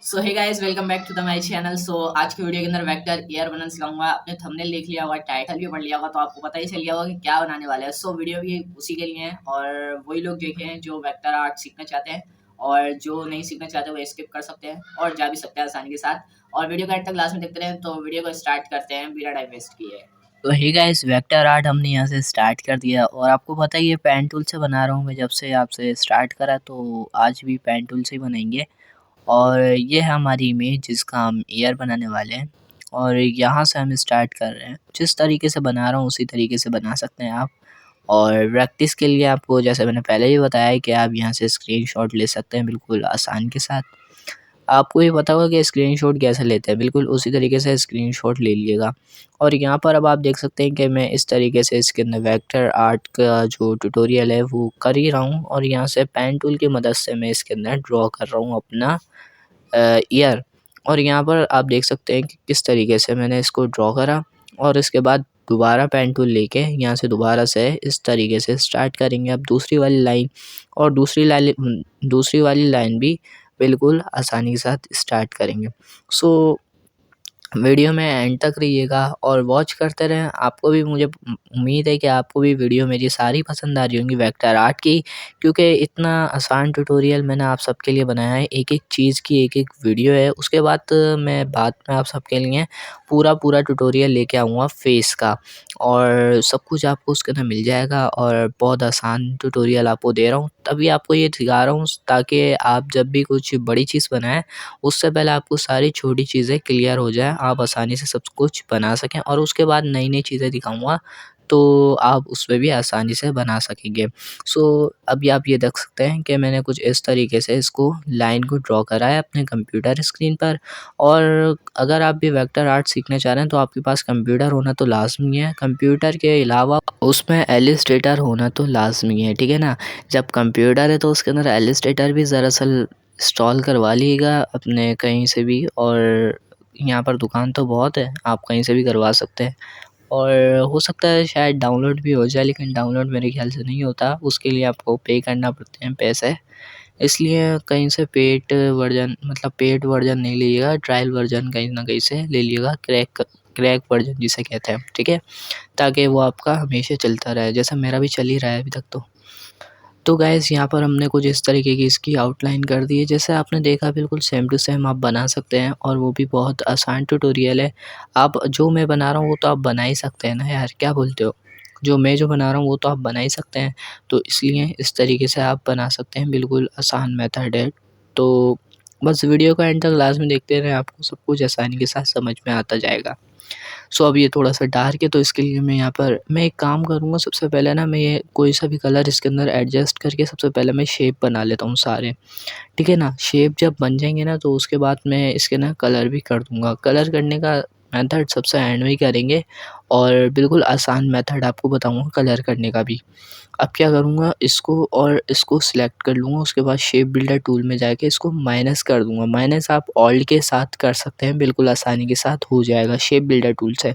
So hey guys, welcome back to the my channel. So आज की video के अंदर वेक्टर एयर बनना सिखाऊंगा। आपने थंबनेल देख लिया होगा, टाइटल भी पढ़ लिया होगा, तो आपको पता ही चल गया होगा कि क्या बनाने वाले हैं। सो वीडियो भी उसी के लिए है और वही लोग देखे हैं जो वेक्टर आर्ट सीखना चाहते हैं, और जो नहीं सीखना चाहते वो स्किप कर सकते हैं और जा भी सकते हैं आसानी के साथ। और वीडियो का एंड तक लास्ट में देखते रहें। तो वीडियो को स्टार्ट करते हैं बिना टाइम वेस्ट किए। तो हे गाइस, वेक्टर आर्ट हमने यहाँ से स्टार्ट कर दिया और आपको पता ही है पेन टूल से बना रहा हूँ मैं। जब से आपसे स्टार्ट करा तो आज भी पेन टूल से ही बनाएंगे। और ये है हमारी इमेज जिसका हम ईयर बनाने वाले हैं और यहाँ से हम स्टार्ट कर रहे हैं। जिस तरीके से बना रहा हूँ उसी तरीके से बना सकते हैं आप। और प्रैक्टिस के लिए आपको जैसे मैंने पहले ही बताया है कि आप यहाँ से स्क्रीनशॉट ले सकते हैं बिल्कुल आसान के साथ। आपको ये पता होगा कि स्क्रीनशॉट कैसे लेते हैं, बिल्कुल उसी तरीके से स्क्रीनशॉट ले लीजिएगा। और यहाँ पर अब आप देख सकते हैं कि मैं इस तरीके से इसके अंदर वेक्टर आर्ट का जो ट्यूटोरियल है वो कर ही रहा हूँ। और यहाँ से पेन टूल की मदद से मैं इसके अंदर ड्रॉ कर रहा हूँ अपना ईयर। और यहाँ पर आप देख सकते हैं कि किस तरीके से मैंने इसको ड्रॉ करा। और इसके बाद दोबारा पेन टूल लेके यहाँ से दोबारा से इस तरीके से स्टार्ट करेंगे अब दूसरी वाली लाइन। और दूसरी वाली लाइन भी बिल्कुल आसानी के साथ स्टार्ट करेंगे। सो वीडियो में एंड तक रहिएगा और वॉच करते रहें। आपको भी मुझे उम्मीद है कि आपको भी वीडियो मेरी सारी पसंद आ रही होंगी वेक्टर आर्ट की, क्योंकि इतना आसान ट्यूटोरियल मैंने आप सबके लिए बनाया है। एक-एक चीज़ की एक-एक वीडियो है। उसके बाद मैं बाद में आप सबके लिए पूरा ट्यूटोरियल लेके आऊँगा फेस का, और सब कुछ आपको उसके अंदर मिल जाएगा। और बहुत आसान ट्यूटोरियल आपको दे रहा हूँ, तभी आपको ये सिखा रहा हूँ ताकि आप जब भी कुछ बड़ी चीज़ बनाएँ उससे पहले आपको सारी छोटी चीज़ें क्लियर हो जाए, आप आसानी से सब कुछ बना सकें। और उसके बाद नई-नई चीज़ें दिखाऊँगा तो आप उसमें भी आसानी से बना सकेंगे। सो अभी आप ये देख सकते हैं कि मैंने कुछ इस तरीके से इसको लाइन को ड्रॉ करा है अपने कंप्यूटर स्क्रीन पर। और अगर आप भी वेक्टर आर्ट सीखना चाह रहे हैं तो आपके पास कंप्यूटर होना तो लाज़मी है। कंप्यूटर के अलावा उसमें इलस्ट्रेटर होना तो लाज़मी है, ठीक है ना? जब कंप्यूटर है तो उसके अंदर इलस्ट्रेटर भी दरअसल इंस्टॉल करवा लीजिएगा अपने कहीं से भी। और यहाँ पर दुकान तो बहुत है, आप कहीं से भी करवा सकते हैं। और हो सकता है शायद डाउनलोड भी हो जाए, लेकिन डाउनलोड मेरे ख़्याल से नहीं होता, उसके लिए आपको पे करना पड़ते हैं पैसे। इसलिए कहीं से पेड वर्ज़न नहीं लीजिएगा, ट्रायल वर्ज़न कहीं न कहीं से ले लीजिएगा, क्रैक वर्ज़न जिसे कहते हैं, ठीक है? ताकि वो आपका हमेशा चलता रहे, जैसा मेरा भी चल ही रहा है अभी तक तो। तो गाइज़ यहाँ पर हमने कुछ इस तरीके की इसकी आउटलाइन कर दी है, जैसे आपने देखा बिल्कुल सेम टू सेम आप बना सकते हैं। और वो भी बहुत आसान ट्यूटोरियल है। आप जो मैं बना रहा हूँ वो तो आप बना ही सकते हैं ना यार, क्या बोलते हो? जो बना रहा हूँ वो तो आप बना ही सकते हैं, तो इसलिए इस तरीके से आप बना सकते हैं, बिल्कुल आसान मेथड है। तो बस वीडियो को एंड तक लाज़मी देखते रहें, आपको सब कुछ आसानी के साथ समझ में आता जाएगा। सो अब ये थोड़ा-सा डार्क है तो इसके लिए मैं एक काम करूँगा, सबसे पहले ना मैं ये कोई सा भी कलर इसके अंदर एडजस्ट करके सबसे पहले मैं शेप बना लेता हूँ सारे, ठीक है ना? शेप जब बन जाएँगे ना तो उसके बाद मैं इसके ना कलर भी कर दूँगा। कलर करने का मेथड सबसे एंड में ही करेंगे और बिल्कुल आसान मेथड आपको बताऊँगा कलर करने का भी। अब क्या करूँगा, इसको सिलेक्ट कर लूँगा, उसके बाद शेप बिल्डर टूल में जाके इसको माइनस कर दूँगा। माइनस आप ऑल्ट के साथ कर सकते हैं, बिल्कुल आसानी के साथ हो जाएगा शेप बिल्डर टूल से।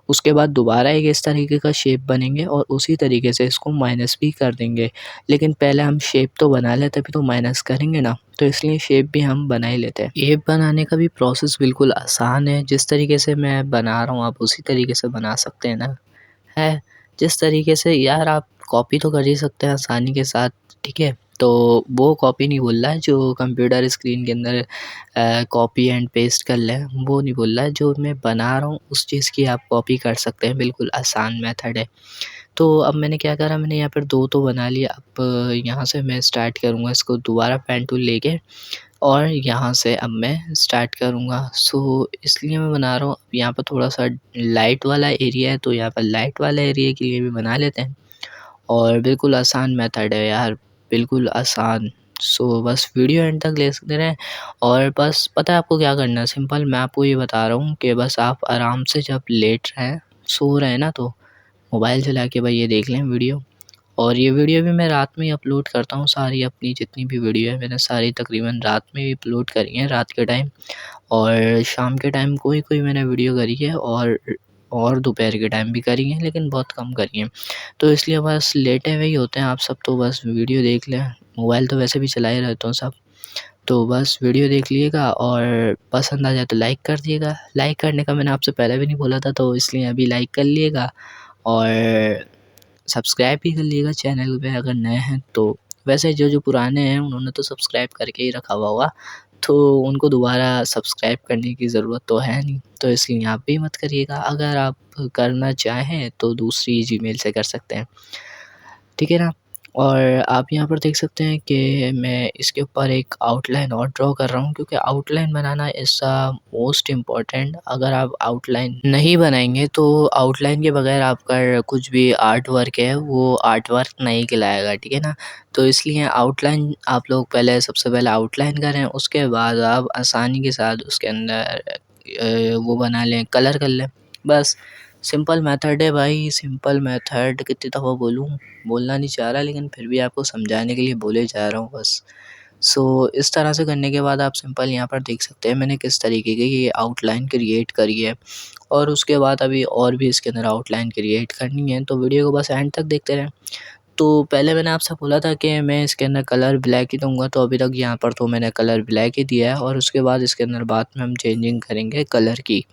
उसके बाद दोबारा एक इस तरीके का शेप बनेंगे और उसी तरीके से इसको माइनस भी कर देंगे। लेकिन पहले हम शेप तो बना लें तभी तो माइनस करेंगे ना, तो इसलिए शेप भी हम बना ही लेते हैं। शेप बनाने का भी प्रोसेस बिल्कुल आसान है, जिस तरीके से मैं बना रहा हूँ आप उसी तरीके से बना सकते हैं ना। है, जिस तरीके से यार आप कॉपी तो कर ही सकते हैं आसानी के साथ, ठीक है? तो वो कॉपी नहीं बोल रहा है जो कंप्यूटर स्क्रीन के अंदर कॉपी एंड पेस्ट कर लें, वो नहीं बोल रहा है। जो मैं बना रहा हूँ उस चीज़ की आप कॉपी कर सकते हैं, बिल्कुल आसान मेथड है। तो अब मैंने क्या करा, मैंने यहाँ पर 2 तो बना लिया। अब यहाँ से मैं स्टार्ट करूँगा इसको दोबारा पेन टूल लेके, और यहाँ से अब मैं स्टार्ट करूँगा। सो इसलिए मैं बना रहा हूँ। अब यहाँ पर थोड़ा-सा लाइट वाला एरिया है तो यहाँ पर लाइट वाला एरिया के लिए भी बना लेते हैं। और बिल्कुल आसान मेथड है यार, बिल्कुल आसान। सो बस वीडियो एंड तक देखते रहें। और बस पता है आपको क्या करना है, सिंपल मैं आपको ये बता रहा हूँ कि बस आप आराम से जब लेट रहे हैं, सो रहे हैं ना, तो मोबाइल चला के भाई ये देख लें वीडियो। और ये वीडियो भी मैं रात में ही अपलोड करता हूँ, सारी अपनी जितनी भी वीडियो है मैंने सारी तकरीबन रात में ही अपलोड करी हैं, रात के टाइम। और शाम के टाइम कोई-कोई मैंने वीडियो करी है, और दोपहर के टाइम भी करी हैं, लेकिन बहुत कम करी हैं। तो इसलिए बस लेटे हुए ही होते हैं आप सब, तो बस वीडियो देख लें। मोबाइल तो वैसे भी चला ही रहता हूँ सब। तो बस वीडियो देख लीजिएगा और पसंद आ जाए तो लाइक कर दिएगा। लाइक करने का मैंने आपसे पहले भी नहीं बोला था, तो इसलिए अभी लाइक कर लिएगा और सब्सक्राइब भी कर लीजिएगा चैनल पे अगर नए हैं तो। वैसे जो पुराने हैं उन्होंने तो सब्सक्राइब करके ही रखा हुआ होगा, तो उनको दोबारा सब्सक्राइब करने की ज़रूरत तो है नहीं, तो इसलिए आप भी मत करिएगा। अगर आप करना चाहें तो दूसरी जीमेल से कर सकते हैं, ठीक है ना? और आप यहाँ पर देख सकते हैं कि मैं इसके ऊपर एक आउटलाइन और ड्रॉ कर रहा हूँ, क्योंकि outline banana is the most important. अगर आप आउटलाइन नहीं बनाएँगे तो आउटलाइन के बगैर आपका कुछ भी आर्ट वर्क है वो आर्ट वर्क नहीं कहलाएगा, ठीक है ना? तो इसलिए आउटलाइन आप लोग पहले सबसे पहले आउटलाइन करें, उसके बाद आप आसानी के साथ उसके अंदर वो बना लें, कलर कर लें। बस सिंपल मेथड है भाई, सिंपल मेथड। कितनी दफ़ा बोलूँ, बोलना नहीं चाह रहा लेकिन फिर भी आपको समझाने के लिए बोले जा रहा हूँ बस। सो इस तरह से करने के बाद आप सिंपल यहाँ पर देख सकते हैं मैंने किस तरीके की ये आउटलाइन क्रिएट करी है, और उसके बाद अभी और भी इसके अंदर आउटलाइन क्रिएट करनी है, तो वीडियो को बस एंड तक देखते रहें। तो पहले मैंने आपसे बोला था कि मैं इसके अंदर कलर ब्लैक ही दूँगा, तो अभी तक यहाँ पर तो मैंने कलर ब्लैक ही दिया है, और उसके बाद इसके अंदर बाद में हम चेंजिंग करेंगे कलर की।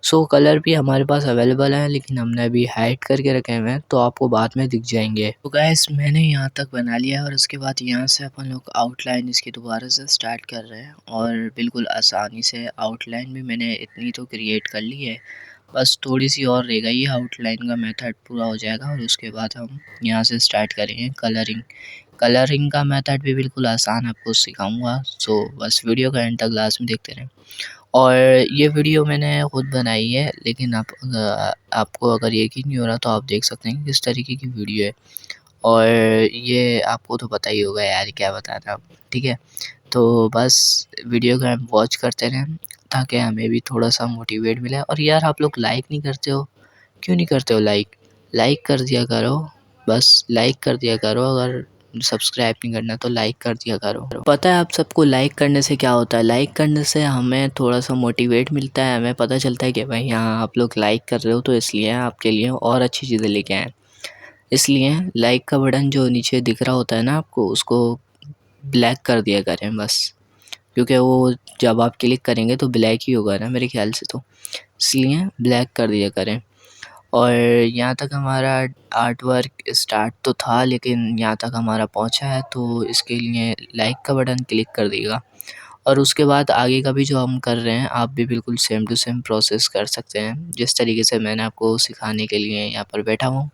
सो कलर भी हमारे पास अवेलेबल है, लेकिन हमने अभी हाइड करके रखे हुए हैं, तो आपको बाद में दिख जाएँगे। तो गाइस मैंने यहाँ तक बना लिया है, और उसके बाद यहाँ से अपन लोग आउटलाइन इसकी दोबारा से स्टार्ट कर रहे हैं, और बिल्कुल आसानी से आउटलाइन भी मैंने इतनी तो क्रिएट कर ली है। बस थोड़ी-सी और रह गई है, आउटलाइन का मेथड पूरा हो जाएगा, और उसके बाद हम यहाँ से स्टार्ट करेंगे कलरिंग। कलरिंग का मेथड भी बिल्कुल आसान आपको सिखाऊँगा, सो बस वीडियो का एंड तक लास्ट में देखते रहें। और ये वीडियो मैंने खुद बनाई है, लेकिन आपको अगर यकीन नहीं हो रहा तो आप देख सकते हैं किस तरीके की वीडियो है, और ये आपको तो पता ही होगा यार क्या बताना अब, ठीक है? तो बस वीडियो को आप वॉच करते रहें, ताकि हमें भी थोड़ा-सा मोटिवेट मिले। और यार आप लोग लाइक नहीं करते हो, क्यों नहीं करते हो लाइक? लाइक कर दिया करो, बस लाइक कर दिया करो। अगर सब्सक्राइब नहीं करना तो लाइक कर दिया करो। पता है आप सबको लाइक करने से क्या होता है? लाइक करने से हमें थोड़ा-सा मोटिवेट मिलता है, हमें पता चलता है कि भाई हाँ, आप लोग लाइक कर रहे हो तो इसलिए आपके लिए और अच्छी चीज़ें लेके आए हैं। इसलिए लाइक का बटन जो नीचे दिख रहा होता है ना आपको, उसको ब्लैक कर दिया करें बस, क्योंकि वो जब आप क्लिक करेंगे तो ब्लैक ही होगा ना मेरे ख़्याल से तो, इसलिए ब्लैक कर दिया करें। और यहाँ तक हमारा आर्ट वर्क स्टार्ट तो था, लेकिन यहाँ तक हमारा पहुँचा है, तो इसके लिए लाइक का बटन क्लिक कर दीजिएगा। और उसके बाद आगे का भी जो हम कर रहे हैं, आप भी बिल्कुल सेम टू सेम प्रोसेस कर सकते हैं, जिस तरीके से मैंने आपको सिखाने के लिए यहाँ पर बैठा हूँ।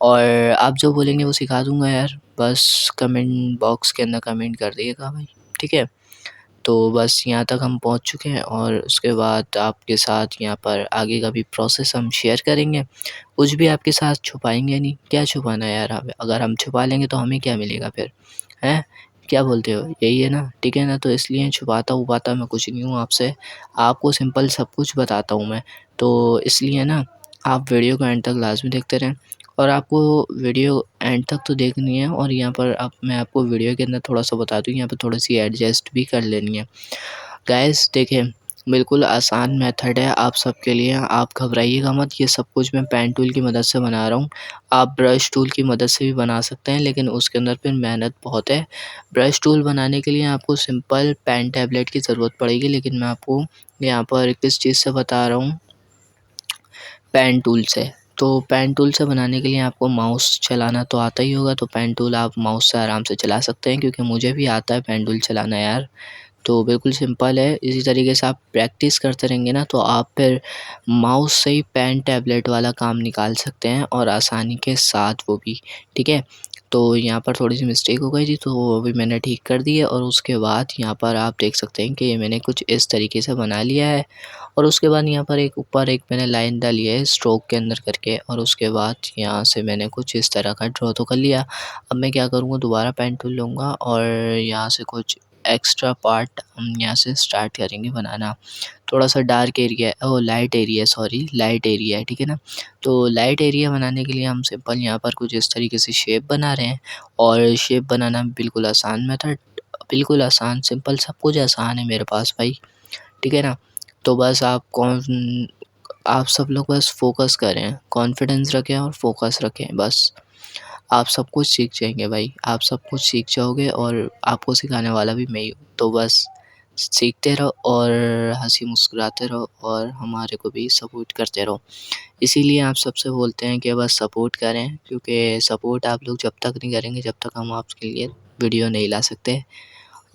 और आप जो बोलेंगे वो सिखा दूँगा यार, बस कमेंट बॉक्स के अंदर कमेंट कर दिएगा भाई, ठीक है? तो बस यहाँ तक हम पहुँच चुके हैं, और उसके बाद आपके साथ यहाँ पर आगे का भी प्रोसेस हम शेयर करेंगे। कुछ भी आपके साथ छुपाएँगे नहीं, क्या छुपाना है यार हमें? अगर हम छुपा लेंगे तो हमें क्या मिलेगा फिर, हैं? क्या बोलते हो? यही है ना, ठीक है ना? तो इसलिए छुपाता-वुपाता मैं कुछ नहीं हूँ आपसे, आपको सिंपल सब कुछ बताता हूँ मैं। तो इसलिए ना आप वीडियो को एंड तक लाज़मी देखते रहें, और आपको वीडियो एंड तक तो देखनी है, और यहाँ पर अब मैं आपको वीडियो के अंदर थोड़ा-सा बता दूँ, यहाँ पे थोड़ी-सी एडजस्ट भी कर लेनी है। गाइस देखिए, बिल्कुल आसान मेथड है आप सबके लिए, आप घबराइएगा मत। ये सब कुछ मैं पेन टूल की मदद से बना रहा हूँ। आप ब्रश टूल की मदद से भी बना सकते हैं, लेकिन उसके अंदर फिर मेहनत बहुत है। ब्रश टूल बनाने के लिए आपको सिंपल पेन टैबलेट की ज़रूरत पड़ेगी, लेकिन मैं आपको यहाँ पर किस चीज़ से बता रहा हूँ, पेन टूल से। तो पेन टूल से बनाने के लिए आपको माउस चलाना तो आता ही होगा, तो पेन टूल आप माउस से आराम से चला सकते हैं, क्योंकि मुझे भी आता है पेन टूल चलाना यार। तो बिल्कुल सिंपल है, इसी तरीके से आप प्रैक्टिस करते रहेंगे ना, तो आप फिर माउस से ही पेन टैबलेट वाला काम निकाल सकते हैं, और आसानी के साथ वो भी, ठीक है? तो यहाँ पर थोड़ी-सी मिस्टेक हो गई थी, तो वो भी मैंने ठीक कर दी है, और उसके बाद यहाँ पर आप देख सकते हैं कि ये मैंने कुछ इस तरीके से बना लिया है। और उसके बाद यहाँ पर एक ऊपर एक मैंने लाइन डाली है स्ट्रोक के अंदर करके, और उसके बाद यहाँ से मैंने कुछ इस तरह का ड्रॉ तो कर लिया। अब मैं क्या करूँगा, दोबारा पेन टूल लूँगा, और यहाँ से कुछ एक्स्ट्रा पार्ट हम यहाँ से स्टार्ट करेंगे बनाना। थोड़ा-सा dark area, oh light area, sorry light area है, ठीक है ना? तो लाइट एरिया बनाने के लिए हम सिंपल यहाँ पर कुछ इस तरीके से शेप बना रहे हैं, और शेप बनाना बिल्कुल आसान मेथड, बिल्कुल आसान, सिंपल, सब कुछ आसान है मेरे पास भाई, ठीक है ना? तो बस आप सब लोग बस फ़ोकस करें, कॉन्फिडेंस रखें और फ़ोकस रखें बस। आप सब कुछ सीख जाएंगे भाई, आप सब कुछ सीख जाओगे और आपको सिखाने वाला भी मैं ही हूँ। तो बस सीखते रहो और हंसी मुस्कुराते रहो और हमारे को भी सपोर्ट करते रहो। इसीलिए आप सबसे बोलते हैं कि बस सपोर्ट करें, क्योंकि सपोर्ट आप लोग जब तक नहीं करेंगे जब तक हम आपके लिए वीडियो नहीं ला सकते।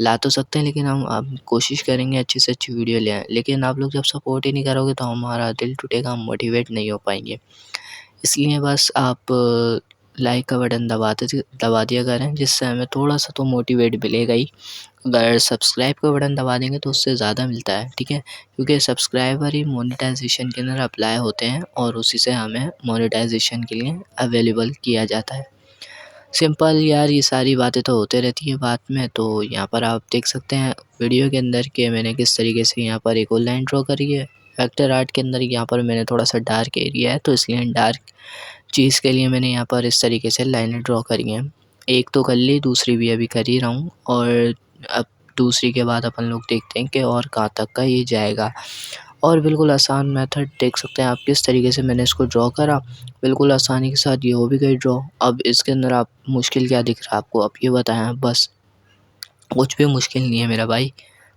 ला तो सकते हैं लेकिन हम अब कोशिश करेंगे अच्छी से अच्छी वीडियो ले आएँ। लेकिन आप लोग जब सपोर्ट ही नहीं करोगे तो हमारा दिल टूटेगा, हम मोटिवेट नहीं हो पाएँगे। इसलिए बस आप लाइक का बटन दबा दिया करें, जिससे हमें थोड़ा-सा तो मोटिवेट मिलेगा ही। अगर सब्सक्राइब का बटन दबा देंगे तो उससे ज़्यादा मिलता है, ठीक है? क्योंकि सब्सक्राइबर ही मोनेटाइज़ेशन के अंदर अप्लाई होते हैं और उसी से हमें मोनेटाइज़ेशन के लिए अवेलेबल किया जाता है। सिंपल यार, ये सारी बातें तो होते रहती है बाद में। तो यहाँ पर आप देख सकते हैं वीडियो के अंदर कि मैंने किस तरीके से यहाँ पर एक और लाइन ड्रॉ करी है। वेक्टर आर्ट के अंदर यहाँ पर मैंने थोड़ा-सा डार्क एरिया है, तो इसलिए डार्क चीज़ के लिए मैंने यहाँ पर इस तरीके से लाइनें ड्रॉ करी हैं। एक तो कर ली, दूसरी भी अभी कर ही रहा हूँ और अब दूसरी के बाद अपन लोग देखते हैं कि और कहाँ तक का ये जाएगा। और बिल्कुल आसान मेथड देख सकते हैं आप किस तरीके से मैंने इसको ड्रॉ करा। बिल्कुल आसानी के साथ ये हो भी गई ड्रॉ। अब इसके अंदर आप मुश्किल क्या दिख रहा है आपको, अब ये बताएँ आप बस। कुछ भी मुश्किल नहीं है मेरा भाई,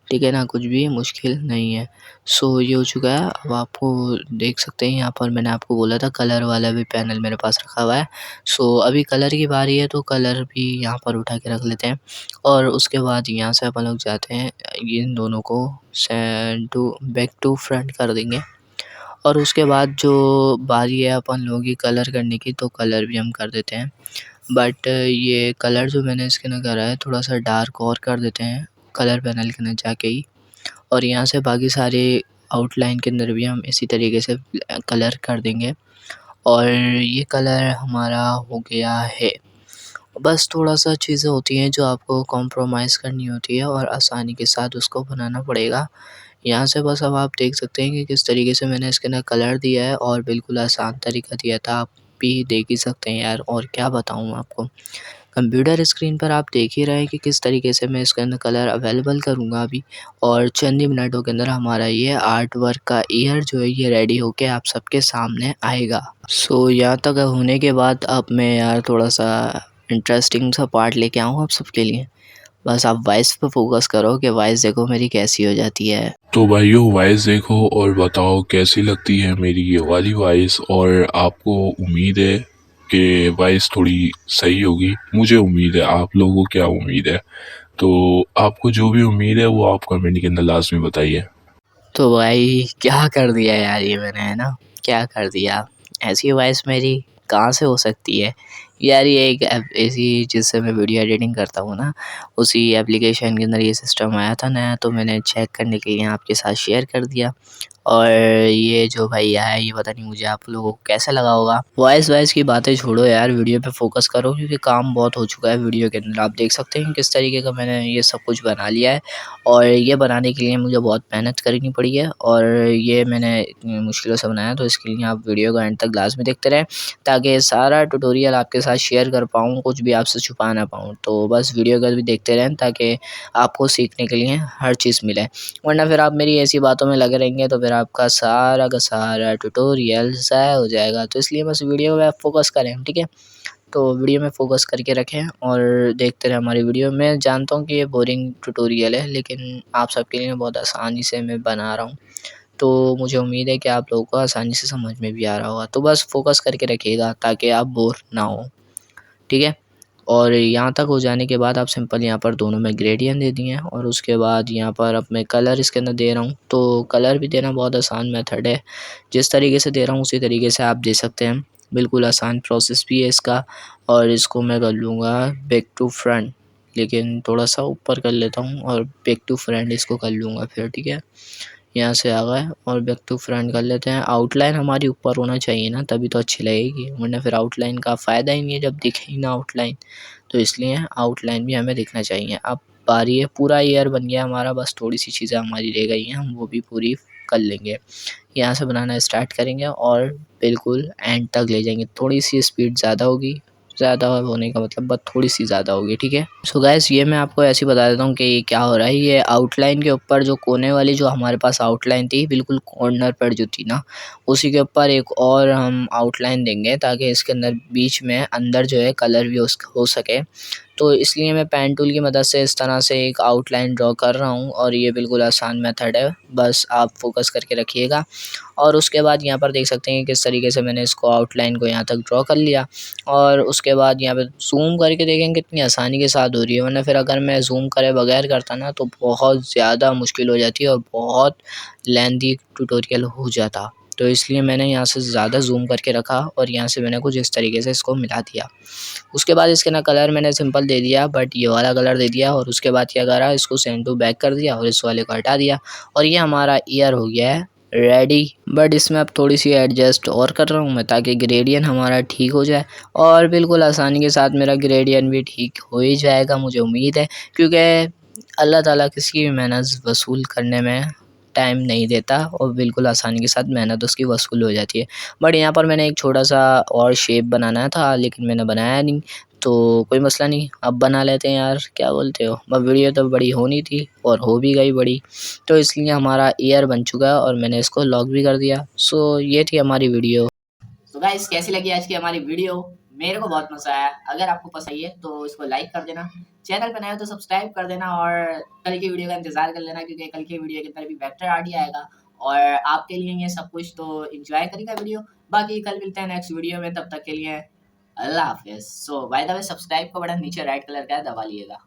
ठीक है ना? कुछ भी मुश्किल नहीं है। सो ये हो चुका है। अब आपको देख सकते हैं यहाँ पर मैंने आपको बोला था कलर वाला भी पैनल मेरे पास रखा हुआ है। सो अभी कलर की बारी है तो कलर भी यहाँ पर उठा के रख लेते हैं और उसके बाद यहाँ से अपन लोग जाते हैं, इन दोनों को send to back to front कर देंगे। और उसके बाद जो बारी है अपन लोगों की कलर करने की, तो कलर भी हम कर देते हैं। बट ये कलर जो मैंने इसके अंदर करा है थोड़ा-सा डार्क और कर देते हैं कलर पैनल के अंदर जाके ही। और यहाँ से बाकी सारे आउटलाइन के अंदर भी हम इसी तरीके से कलर कर देंगे और ये कलर हमारा हो गया है। बस थोड़ा-सा चीज़ें होती हैं जो आपको कॉम्प्रोमाइज़ करनी होती है और आसानी के साथ उसको बनाना पड़ेगा। यहाँ से बस अब आप देख सकते हैं कि किस तरीके से मैंने इसके अंदर कलर दिया है और बिल्कुल आसान तरीका दिया था। आप भी देख ही सकते हैं यार, और क्या बताऊँ मैं आपको। कंप्यूटर स्क्रीन पर आप देख ही रहे हैं कि किस तरीके से मैं इसके अंदर कलर अवेलेबल करूँगा अभी, और चंद ही मिनटों के अंदर हमारा ये आर्ट वर्क का ईयर जो है ये रेडी होके आप सबके सामने आएगा। सो यहाँ तक होने के बाद अब मैं यार थोड़ा-सा इंटरेस्टिंग सा पार्ट लेके आऊँ आप सबके लिए। बस आप वॉइस पे फ़ोकस करो कि वॉइस देखो मेरी कैसी हो जाती है। तो भाइयों वॉइस देखो और बताओ कैसी लगती है मेरी ये वाली वॉइस, और आपको उम्मीद है कि वॉइस थोड़ी सही होगी। मुझे उम्मीद है, आप लोगों को क्या उम्मीद है? तो आपको जो भी उम्मीद है वो आप कमेंट के अंदर लाजमी बताइए। तो भाई क्या कर दिया यार ये मैंने, है ना? क्या कर दिया? ऐसी वॉइस मेरी कहाँ से हो सकती है? यार ये एक ऐसी जिससे मैं वीडियो एडिटिंग करता हूँ ना, उसी एप्लीकेशन के अंदर ये सिस्टम आया था नया, तो मैंने चेक करने के लिए आपके साथ शेयर कर दिया। और ये जो भैया है ये पता नहीं मुझे आप लोगों को कैसा लगा होगा। वॉइस की बातें छोड़ो यार, वीडियो पे फ़ोकस करो क्योंकि काम बहुत हो चुका है वीडियो के अंदर। आप देख सकते हैं किस तरीके का मैंने ये सब कुछ बना लिया है और ये बनाने के लिए मुझे बहुत मेहनत करनी पड़ी है और ये मैंने इतनी मुश्किलों से बनाया, तो इसके लिए आप वीडियो को एंड तक लाज़मी देखते रहें ताकि सारा ट्यूटोरियल आपके साथ शेयर कर पाऊँ, कुछ भी आपसे छुपा ना पाऊँ। तो बस वीडियो को भी देखते रहें ताकि आपको सीखने के लिए हर चीज़ मिले, वरना फिर आप मेरी ऐसी बातों में लगे रहेंगे तो फिर आपका सारा का सारा ट्यूटोरियल ज़ाया हो जाएगा। तो इसलिए बस वीडियो में आप फ़ोकस करें, ठीक है? तो वीडियो में फ़ोकस करके रखें और देखते रहें हमारी वीडियो। मैं जानता हूँ कि ये बोरिंग ट्यूटोरियल है, लेकिन आप सबके लिए बहुत आसानी से मैं बना रहा हूँ। तो मुझे उम्मीद है कि आप लोगों को आसानी से समझ में भी आ रहा होगा। तो बस फ़ोकस करके रखिएगा ताकि आप बोर ना हों, ठीक है? और यहाँ तक हो जाने के बाद आप सिंपल यहाँ पर दोनों में ग्रेडियंट दे दिए हैं और उसके बाद यहाँ पर अब मैं कलर इसके अंदर दे रहा हूँ। तो कलर भी देना बहुत आसान मेथड है, जिस तरीके से दे रहा हूँ उसी तरीके से आप दे सकते हैं। बिल्कुल आसान प्रोसेस भी है इसका। और इसको मैं कर लूँगा बैक टू फ्रंट, लेकिन थोड़ा-सा ऊपर कर लेता हूँ और बैक टू फ्रंट इसको कर लूँगा फिर, ठीक है? यहाँ से आ गए और बैक टू फ्रंट कर लेते हैं। आउटलाइन हमारी ऊपर होना चाहिए ना, तभी तो अच्छी लगेगी, वरना फिर आउटलाइन का फ़ायदा ही नहीं है जब दिखे ही ना आउटलाइन। तो इसलिए आउटलाइन भी हमें दिखना चाहिए। अब बारी है, पूरा ईयर बन गया हमारा, बस थोड़ी-सी चीज़ें हमारी रह गई हैं, हम वो भी पूरी कर लेंगे। यहाँ से बनाना स्टार्ट करेंगे और बिल्कुल एंड तक ले जाएँगे। थोड़ी-सी स्पीड ज़्यादा होगी, ज़्यादा होने का मतलब बस थोड़ी सी ज़्यादा होगी, ठीक है। सो गाइस ये मैं आपको ऐसे ही बता देता हूँ कि ये क्या हो रहा है। ये आउटलाइन के ऊपर जो कोने वाली जो हमारे पास आउटलाइन थी बिल्कुल कॉर्नर पर जो थी ना, उसी के ऊपर एक और हम आउटलाइन देंगे ताकि इसके अंदर बीच में अंदर जो है कलर भी हो सके। तो इसलिए मैं पेन टूल की मदद से इस तरह से एक आउटलाइन ड्रॉ कर रहा हूँ और ये बिल्कुल आसान मेथड है, बस आप फोकस करके रखिएगा। और उसके बाद यहाँ पर देख सकते हैं किस तरीके से मैंने इसको आउटलाइन को यहाँ तक ड्रॉ कर लिया। और उसके बाद यहाँ पे ज़ूम करके देखेंगे कितनी आसानी के साथ हो रही है, वरना फिर अगर मैं ज़ूम करे बगैर करता ना तो बहुत ज़्यादा मुश्किल हो जाती है और बहुत लेंथी ट्यूटोरियल हो जाता। तो इसलिए मैंने यहाँ से ज़्यादा ज़ूम करके रखा और यहाँ से मैंने कुछ इस तरीके से इसको मिला दिया। उसके बाद इसके ना कलर मैंने सिंपल दे दिया, बट ये वाला कलर दे दिया। और उसके बाद क्या करा, इसको सेंड टू बैक कर दिया और इस वाले को हटा दिया और ये हमारा ईयर हो गया है रेडी। बट इसमें अब थोड़ी सी एडजस्ट और कर रहा हूँ मैं ताकि ग्रेडियंट हमारा ठीक हो जाए और बिल्कुल आसानी के साथ मेरा ग्रेडियंट भी ठीक हो ही जाएगा, मुझे उम्मीद है, क्योंकि अल्लाह ताला किसी की भी मेहनत वसूल करने में टाइम नहीं देता और बिल्कुल आसानी के साथ मेहनत उसकी वसूल हो जाती है। बट यहाँ पर मैंने एक छोटा सा और शेप बनाना था लेकिन मैंने बनाया नहीं, तो कोई मसला नहीं, अब बना लेते हैं यार, क्या बोलते हो। अब वीडियो तो बड़ी होनी थी और हो भी गई बड़ी, तो इसलिए हमारा ईयर बन चुका है और मैंने इसको लॉक भी कर दिया। सो ये थी हमारी वीडियो। तो गाइस कैसी लगी आज की हमारी वीडियो? मेरे को बहुत मजा आया। अगर आपको पसंद आई है तो इसको लाइक कर देना, चैनल पे नए हो तो सब्सक्राइब कर देना और कल की वीडियो का इंतजार कर लेना, क्योंकि कल की वीडियो के अंदर भी वेक्टर आरडी आएगा और आपके लिए ये सब कुछ, तो एंजॉय करेगा वीडियो। बाकी कल मिलते हैं नेक्स्ट वीडियो में, तब तक के लिए अल्लाह हाफिज। सो बाय द वे सब्सक्राइब का बटन नीचे राइट कलर का है, दबा लिएगा।